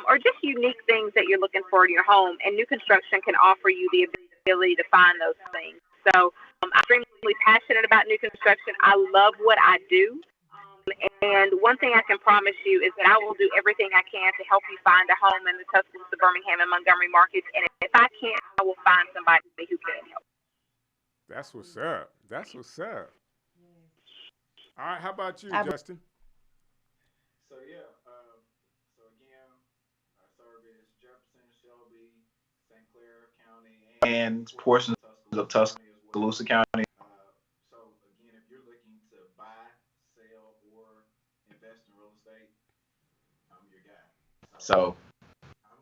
or just unique things that you're looking for in your home. And new construction can offer you the ability to ability to find those things. So I'm extremely passionate about new construction. I love what I do. And one thing I can promise you is that I will do everything I can to help you find a home in the Tuscaloosa, Birmingham, and Montgomery markets. And if I can't, I will find somebody who can help. That's what's up. That's what's up. All right, how about you, Justin? So yeah, so again, our service Jefferson, Shelby, St. Clair County, and portions of Tuscaloosa County. So again, if you're looking to buy, sell, or invest in real estate, I'm your guy. So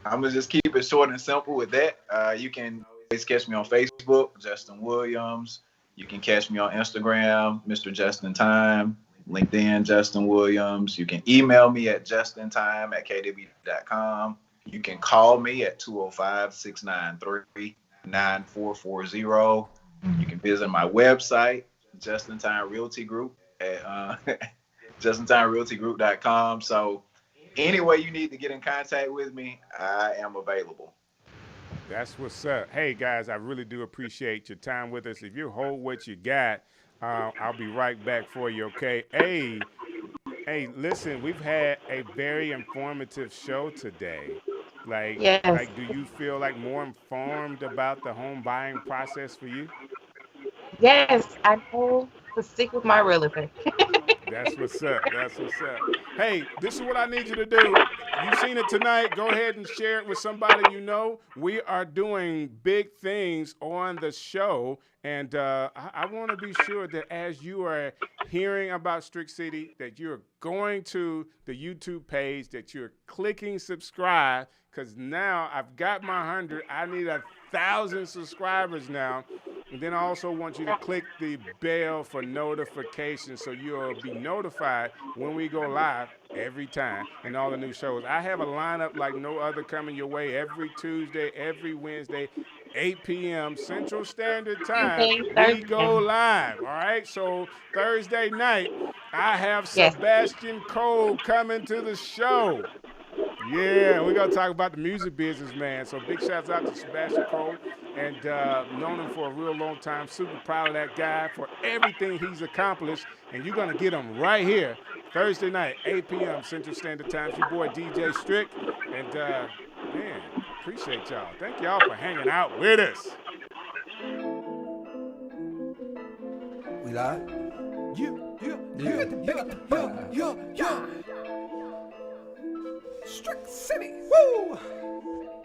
I'm gonna just keep it short and simple with that. You can always catch me on Facebook, Justin Williams. You can catch me on Instagram, Mr. Justin Time. LinkedIn, Justin Williams. You can email me at justintime@kw.com. You can call me at 205-693-9440. You can visit my website, Justin Time Realty Group, at justintimerealtygroup.com. So any way you need to get in contact with me, I am available. That's what's up. Hey, guys, I really do appreciate your time with us. If you hold what you got, I'll be right back for you, okay? Hey, listen, we've had a very informative show today. Yes. Do you feel like more informed about the home buying process for you? Yes, I know to stick with my realtor. That's what's up. That's what's up. Hey, this is what I need you to do. You've seen it tonight. Go ahead and share it with somebody you know. We are doing big things on the show. And I want to be sure that as you are hearing about Strick City, that you're going to the YouTube page, that you're clicking subscribe, because now I've got my 100. I need 1,000 subscribers now. And then I also want you to click the bell for notifications so you'll be notified when we go live every time and all the new shows. I have a lineup like no other coming your way every Tuesday, every Wednesday, 8 p.m. Central Standard Time. We go live, all right? So Thursday night, I have Sebastian Cole coming to the show. Yeah, we're going to talk about the music business, man. So big shouts out to Sebastian Cole, and known him for a real long time. Super proud of that guy for everything he's accomplished, and you're going to get him right here Thursday night, 8 p.m. Central Standard Time. It's your boy DJ Strick, and man, appreciate y'all. Thank y'all for hanging out with us. We live? Yeah. Strick City, woo!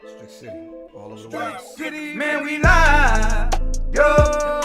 Strick City, all over the world. Strick City, man, we live, yo.